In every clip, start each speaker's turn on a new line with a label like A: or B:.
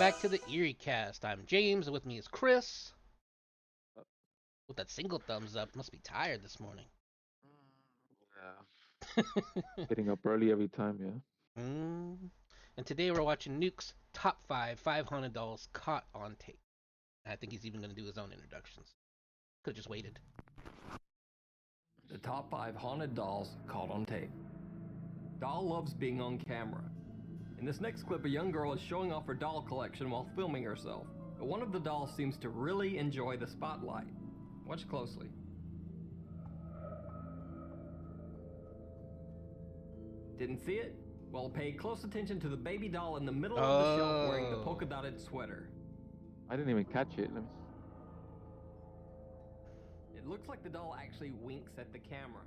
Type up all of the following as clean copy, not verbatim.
A: back to the Eerie cast. I'm James, and with me is Chris. With that single thumbs up, must be tired this morning.
B: Yeah, getting up early every time. Yeah.
A: mm. And today we're watching Nuke's top five haunted dolls caught on tape. I think he's even going to do his own introductions. Could have just waited.
C: The top 5 haunted dolls caught on tape. Doll loves being on camera. In this next clip, a young girl is showing off her doll collection while filming herself, but one of the dolls seems to really enjoy the spotlight. Watch closely. Didn't see it? Well, pay close attention to the baby doll in the middle of the shelf wearing the polka dotted sweater.
B: I didn't even catch it.
C: It looks like the doll actually winks at the camera.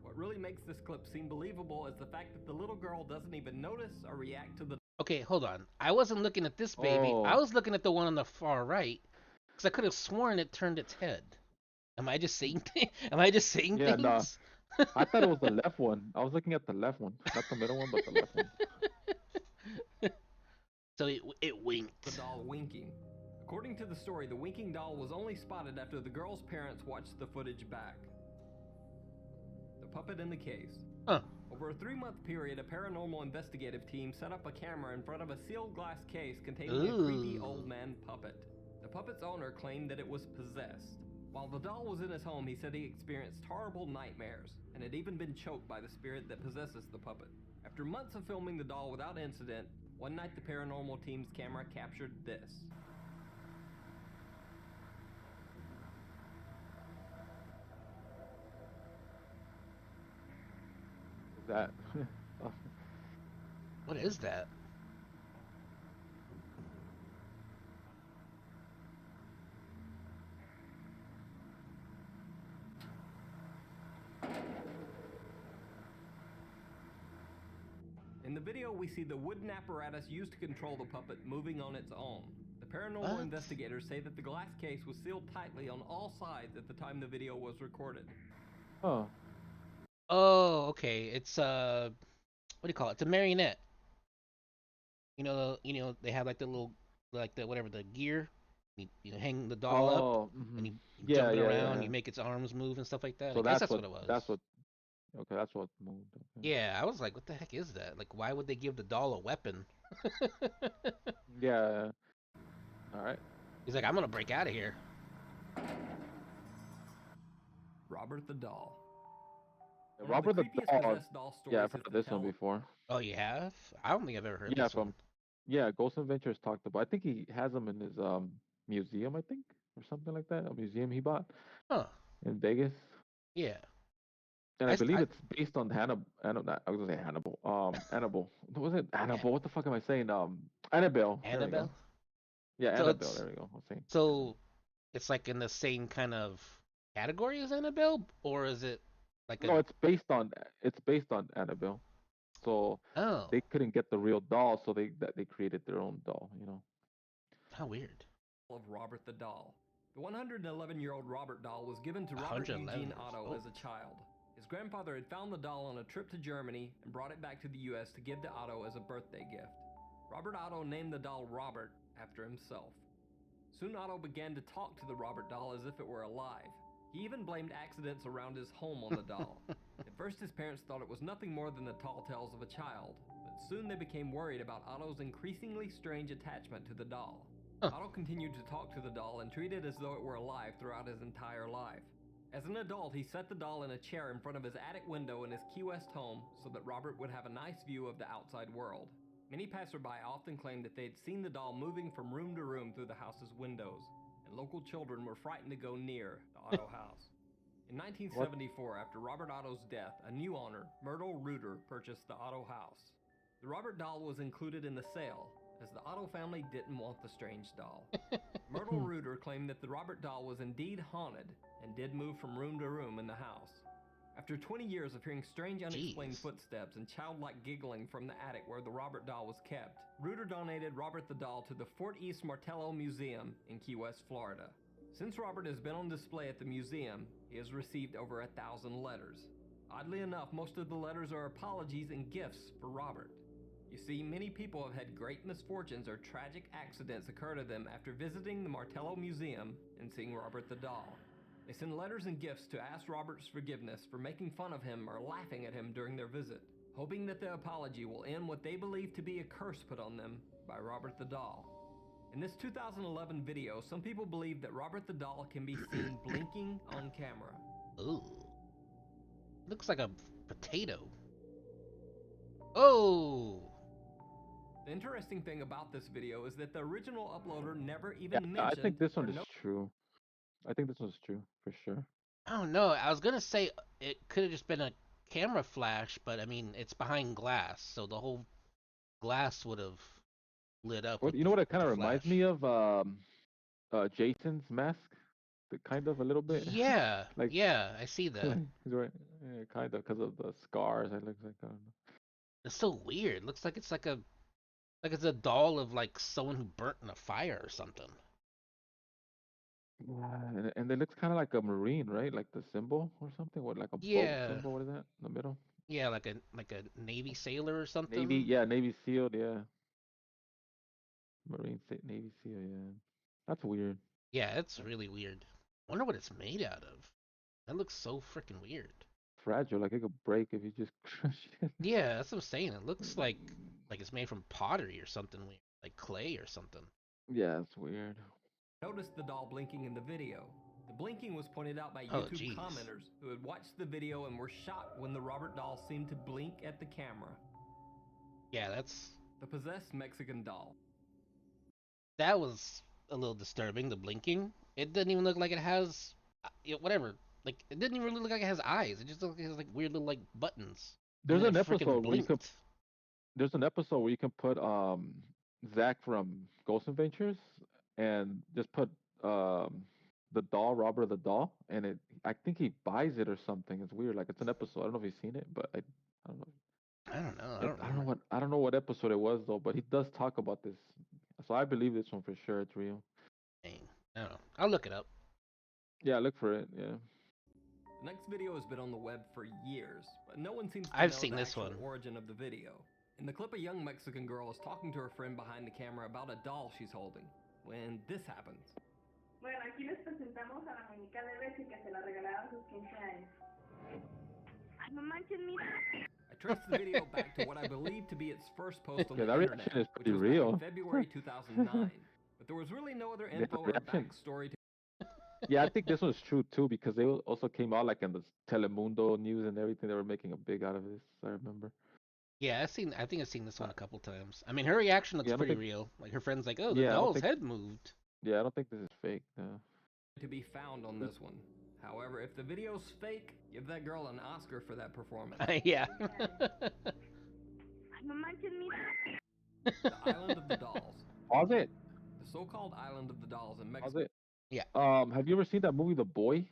C: What really makes this clip seem believable is the fact that the little girl doesn't even notice or react to the.
A: Okay, hold on. I wasn't looking at this baby. I
B: Oh,
A: was looking at the one on the far right because I could have sworn it turned its head. Am I just saying? Am I just saying
B: yeah, no.
A: things?
B: I thought it was the left one. I was looking at the left one, not the middle one, but the left one.
A: So it
C: The
A: winked.
C: doll winking. According to the story, the winking doll was only spotted after the girl's parents watched the footage back. The puppet in the case.
A: Huh.
C: Over a 3-month period, a paranormal investigative team set up a camera in front of a sealed glass case containing a creepy
A: Ooh.
C: old man puppet. The puppet's owner claimed that it was possessed. While the doll was in his home, he said he experienced horrible nightmares and had even been choked by the spirit that possesses the puppet. After months of filming the doll without incident, one night the paranormal team's camera captured this.
B: Is that? Oh,
A: What is that?
C: In the video, we see the wooden apparatus used to control the puppet moving on its own. The paranormal
A: What?
C: investigators say that the glass case was sealed tightly on all sides at the time the video was recorded.
B: oh,
A: Oh, okay. It's what do you call it? It's a marionette. They have like the little, like the whatever the gear. You hang the doll up,
B: oh.
A: and
B: Hmm.
A: you
B: Yeah,
A: jump it
B: yeah, yeah,
A: around.
B: yeah.
A: You make its arms move and stuff like that. I
B: So
A: guess
B: that's
A: that's
B: what.
A: what it was.
B: That's what. Okay, that's what moved. Okay.
A: Yeah, I was like, what the heck is that? Like, why would they give the doll a weapon?
B: Yeah. All right.
A: He's like, I'm gonna break out of here.
C: Robert the Doll.
B: Yeah,
C: One of the
B: Robert the
C: creepiest
B: dog.
C: possessed doll
B: Yeah,
C: stories
B: I've
C: is
B: heard of
C: the
B: this one
C: tale.
B: before.
A: Oh, you have? I don't think I've ever heard
B: Yeah,
A: this one.
B: from Ghost Adventures talked about. I think he has them in his museum. I think or something like that. A museum he bought
A: Huh?
B: in Vegas.
A: Yeah.
B: And I
A: I, s-
B: believe
A: I
B: it's based on Hannibal. I was gonna say Hannibal. Annabelle. What was it?
A: yeah.
B: Annabelle. What the fuck am I saying? Annabelle. There we go.
A: Annabelle.
B: Yeah,
A: So
B: Annabelle.
A: it's
B: There we go. I was saying Annabelle.
A: so it's like in the same kind of category as Annabelle, or is it like a
B: No, it's based on Annabelle. So
A: oh,
B: they couldn't get the real doll, so they created their own doll. You know.
A: how weird.
C: Of Robert the Doll. The 111-year-old Robert Doll was given to Robert
A: 111
C: Eugene
A: years
C: Otto
A: old.
C: as a child. His grandfather had found the doll on a trip to Germany and brought it back to the US to give to Otto as a birthday gift. Robert Otto named the doll Robert after himself. Soon Otto began to talk to the Robert doll as if it were alive. He even blamed accidents around his home on the doll. At first, his parents thought it was nothing more than the tall tales of a child, but soon they became worried about Otto's increasingly strange attachment to the doll.
A: Huh.
C: Otto continued to talk to the doll and treat it as though it were alive throughout his entire life. As an adult, he set the doll in a chair in front of his attic window in his Key West home so that Robert would have a nice view of the outside world. Many passerby often claimed that they had seen the doll moving from room to room through the house's windows, and local children were frightened to go near the Otto house. In
B: What?
C: 1974, after Robert Otto's death, a new owner, Myrtle Reuter, purchased the Otto house. The Robert doll was included in the sale, as the Otto family didn't want the strange doll. Myrtle Reuter claimed that the Robert doll was indeed haunted and did move from room to room in the house. After 20 years of hearing strange unexplained
A: Jeez.
C: footsteps and childlike giggling from the attic where the Robert doll was kept, Reuter donated Robert the doll to the Fort East Martello Museum in Key West, Florida. Since Robert has been on display at the museum, he has received over 1,000 letters. Oddly enough, most of the letters are apologies and gifts for Robert. You see, many people have had great misfortunes or tragic accidents occur to them after visiting the Martello Museum and seeing Robert the doll. They send letters and gifts to ask Robert's forgiveness for making fun of him or laughing at him during their visit, hoping that the apology will end what they believe to be a curse put on them by Robert the doll. In this 2011 video, some people believe that Robert the doll can be seen blinking on camera.
A: Ooh. Looks like a potato. Oh!
C: The interesting thing about this video is that the original uploader never even
B: Yeah, I
C: mentioned
B: think this
C: or
B: one is true. I think this one's true for sure.
A: I don't know. I was gonna say it could have just been a camera flash, but I mean, it's behind glass, so the whole glass would have lit up
B: What
A: with
B: you know what it
A: the
B: kind of reminds
A: flash.
B: me of? Jason's mask, the kind of a little bit
A: Yeah,
B: like
A: yeah, I see
B: like
A: that.
B: he's right, yeah, kind of because of the scars. It looks like I don't know.
A: It's so weird. Looks like it's like it's a doll of like someone who burnt in a fire or something.
B: Yeah, and it looks kind of like a marine, right? Like the symbol or something. What, like a boat
A: Yeah,
B: symbol? What is that in the middle?
A: yeah, like a Navy sailor or
B: Navy,
A: something.
B: yeah, Navy SEAL, yeah, Navy SEAL, yeah. That's weird.
A: Yeah, it's really weird. Wonder what it's made out of. That looks so freaking weird.
B: Fragile, like it could break if you just crush it.
A: Yeah, that's what I'm saying. It looks like it's made from pottery or something weird, like clay or something.
B: Yeah, it's weird.
C: noticed the doll blinking in the video. The blinking was pointed out by
A: Oh,
C: YouTube
A: jeez.
C: commenters who had watched the video and were shocked when the Robert doll seemed to blink at the camera.
A: Yeah, that's
C: The possessed Mexican doll.
A: that was a little disturbing. The blinking. It doesn't even look like it has, whatever. Like it didn't even really look like it has eyes. It just looked like it has like weird little like buttons. And
B: There's
A: then it
B: an
A: freaking
B: episode where you could
A: blinked.
B: there's an episode where you can put Zach from Ghost Adventures and just put um the doll, Robert the doll, and I think he buys it or something. It's weird. Like it's an episode. I don't know if you've seen it, but I don't know.
A: I don't know. I
B: But
A: don't remember.
B: I don't know what episode it was though, but he does talk about this. So I believe this one for sure. It's real.
A: Dang. I don't know. I'll look it up.
B: Yeah, look for it. Yeah.
C: The next video has been on the web for years, but no one seems to
A: I've
C: know
A: seen
C: the
A: this
C: actual
A: one.
C: origin of the video. In the clip, a young Mexican girl is talking to her friend behind the camera about a doll she's holding, when this happens.
D: Bueno, aquí les presentamos a la muñeca de Bessie que se la regalaron sus 15 años. Ay, no manches, mira.
C: I traced the video back to what I believe to be its first post on
B: Yeah,
C: the
B: that
C: internet,
B: reaction is
C: which
B: pretty
C: was back
B: real.
C: in February 2009. But there was really no other
B: Yeah,
C: info or
B: reaction.
C: backstory to
B: Yeah, I think this one's true too because they also came out like in the Telemundo news and everything. They were making a big out of this. I remember.
A: Yeah, I've seen. I think I've seen this one a couple times. I mean, her reaction looks
B: Yeah, I don't
A: pretty
B: think.
A: real. Like her friend's like, "Oh, the
B: Yeah, I don't
A: doll's
B: think.
A: head moved."
B: Yeah, I don't think this is fake. No.
C: be found on this one. However, if the video's fake, give that girl an Oscar for that performance.
A: Yeah.
D: Ay, no manches, mira.
C: The Island of the Dolls.
B: Pause it.
C: The so-called Island of the Dolls in
B: Pause
C: Mexico.
B: it.
A: Yeah.
B: Have you ever seen that movie, The Boy?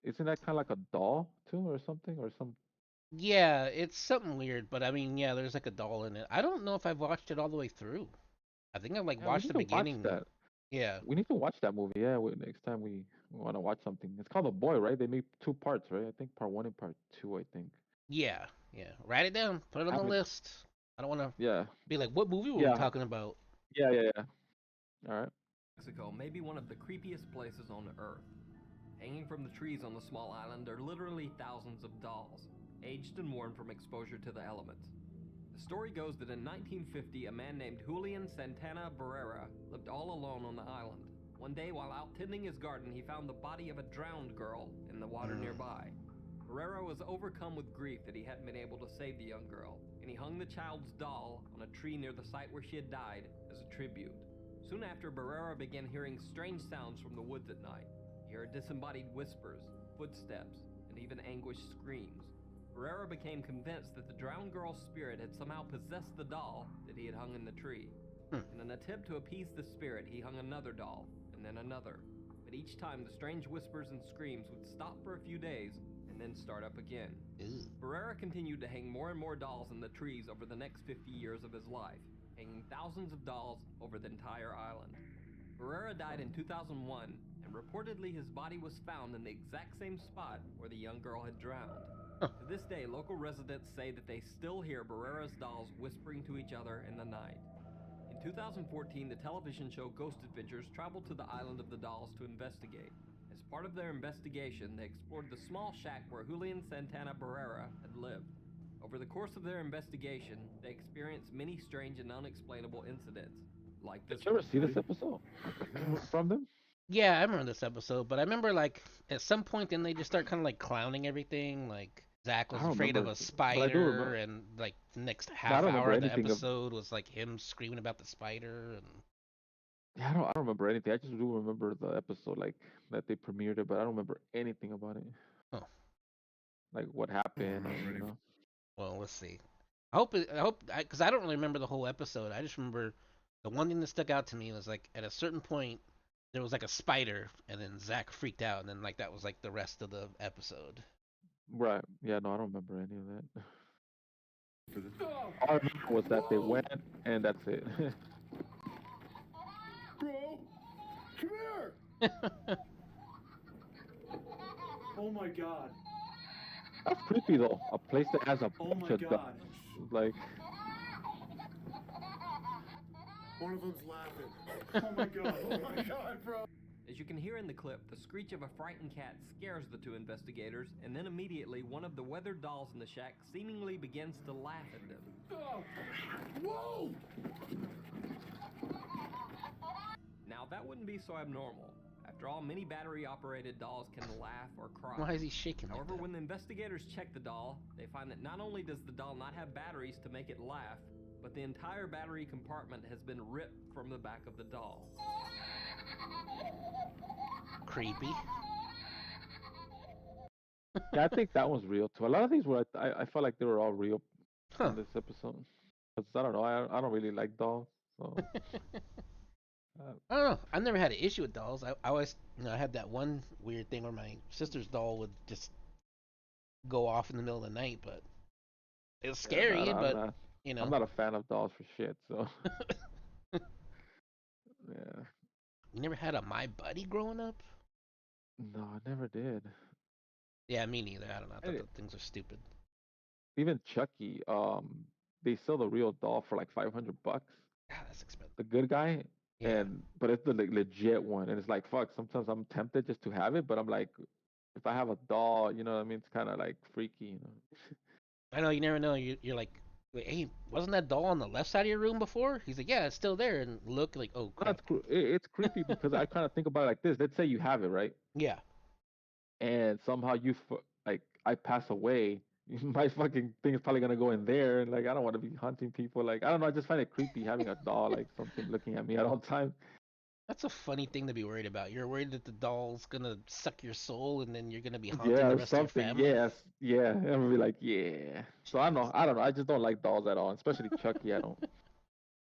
B: Isn't that kind of like a doll too, or something, or some?
A: Yeah, it's something weird, but I mean, yeah, there's like a doll in it. I don't know if I've watched it all the way through. I think I've like
B: Yeah, we
A: watched
B: need
A: the
B: to watch
A: beginning.
B: that.
A: Yeah.
B: We need to watch that movie. Yeah, next time we want to watch something. It's called The Boy, right? They made two parts, right? I think part one and part two. I think.
A: Yeah. Yeah. Write it down. Put it on
B: I
A: the
B: haven't.
A: list. I don't want to
B: Yeah.
A: be like, what movie were we
B: Yeah.
A: talking about?
B: Yeah. All right.
C: Mexico may be one of the creepiest places on Earth. Hanging from the trees on the small island are literally thousands of dolls, aged and worn from exposure to the elements. The story goes that in 1950, a man named Julian Santana Barrera lived all alone on the island. One day, while out tending his garden, he found the body of a drowned girl in the water nearby. Barrera was overcome with grief that he hadn't been able to save the young girl, and he hung the child's doll on a tree near the site where she had died as a tribute. Soon after, Barrera began hearing strange sounds from the woods at night. He heard disembodied whispers, footsteps, and even anguished screams. Barrera became convinced that the drowned girl's spirit had somehow possessed the doll that he had hung in the tree. In an attempt to appease the spirit, he hung another doll, and then another. But each time, the strange whispers and screams would stop for a few days, and then start up again.
A: Ew.
C: Barrera continued to hang more and more dolls in the trees over the next 50 years of his life, hanging thousands of dolls over the entire island. Barrera died in 2001, and reportedly his body was found in the exact same spot where the young girl had drowned.
A: Huh.
C: To this day, local residents say that they still hear Barrera's dolls whispering to each other in the night. In 2014, the television show Ghost Adventures traveled to the island of the dolls to investigate. As part of their investigation, they explored the small shack where Julian Santana Barrera had lived. Over the course of their investigation, they experienced many strange and unexplainable incidents, like
B: Did
C: this
B: you ever
C: one.
B: see this episode from them?
A: Yeah, I remember this episode, but I remember like at some point then they just start kind of like clowning everything. Like Zach
B: I
A: was
B: don't
A: afraid of
B: remember,
A: a
B: but I do
A: spider,
B: remember.
A: and like the next
B: No, I
A: half
B: don't
A: hour
B: remember
A: of the
B: anything of.
A: episode was like him screaming about the spider. And
B: Yeah, I don't remember anything. I just do remember the episode, like that they premiered it, but I don't remember anything about it,
A: oh,
B: like what happened, or.
A: well, let's see. I hope, because I don't really remember the whole episode. I just remember the one thing that stuck out to me was like at a certain point there was like a spider, and then Zach freaked out, and then like that was like the rest of the episode.
B: Right. Yeah. No, I don't remember any of that.
E: Oh,
B: All I remember was that they
E: whoa!
B: went, and that's it.
E: Bro, come here! Oh my god.
B: That's creepy though. A place that has a
E: Oh
B: bunch
E: my
B: of dogs.
E: god.
B: Like,
E: One of them's laughing. Oh my god. Oh my god, bro.
C: As you can hear in the clip, the screech of a frightened cat scares the two investigators, and then immediately one of the weathered dolls in the shack seemingly begins to laugh at them.
E: Oh. Whoa!
C: Now, that wouldn't be so abnormal. After all, many battery-operated dolls can laugh or cry.
A: Why is he shaking like
C: However,
A: that?
C: when the investigators check the doll, they find that not only does the doll not have batteries to make it laugh, but the entire battery compartment has been ripped from the back of the doll.
A: Creepy.
B: yeah, I think that one's real too. A lot of these were, I felt like they were all real
A: Huh.
B: in this episode. Cause I don't know, I don't really like dolls, so.
A: I don't know. I've never had an issue with dolls. I always, I had that one weird thing where my sister's doll would just go off in the middle of the night, but it was
B: Yeah, no,
A: scary.
B: I'm
A: But
B: not.
A: you
B: I'm
A: know,
B: not a fan of dolls for shit. So yeah,
A: you never had a My Buddy growing up?
B: no, I never did.
A: Yeah, me neither. I don't know. I thought
B: I,
A: the things are stupid.
B: even Chucky, they sell the real doll for like $500.
A: God, that's expensive.
B: The good guy,
A: Yeah,
B: and but it's the like, legit one, and it's like fuck. Sometimes I'm tempted just to have it, but I'm like, if I have a doll, you know what I mean? It's kind of like freaky, you know.
A: I know. You never know. You're like, wait, hey, wasn't that doll on the left side of your room before? He's like, yeah, it's still there. And look, like, oh
B: No,
A: crap.
B: it's creepy because I kind of think about it like this. Let's say you have it, right?
A: Yeah.
B: And somehow like I pass away, my fucking thing is probably gonna go in there, and like I don't want to be hunting people. Like I don't know, I just find it creepy having a doll like something looking at me at all times.
A: That's a funny thing to be worried about. You're worried that the doll's gonna suck your soul, and then you're gonna be haunting
B: Yeah,
A: the
B: or
A: rest of your
B: something.
A: family.
B: Yes, yeah. I'm gonna be like, yeah. So I don't know.
A: Jeez.
B: I don't know. I just don't like dolls at all, especially Chucky. I don't.
A: Well,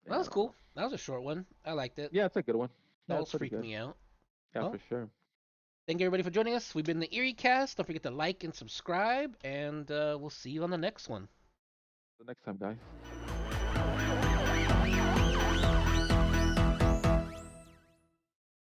B: Yeah,
A: that
B: I
A: was
B: don't know.
A: cool. That was a short one. I liked it.
B: Yeah, it's a good one. Yeah, it's
A: Dolls
B: pretty
A: freaked
B: good.
A: me out.
B: Yeah,
A: Well,
B: for sure.
A: thank you everybody for joining us. We've been the Eerie Cast. Don't forget to like and subscribe, and we'll see you on the next one.
B: The next time, guys.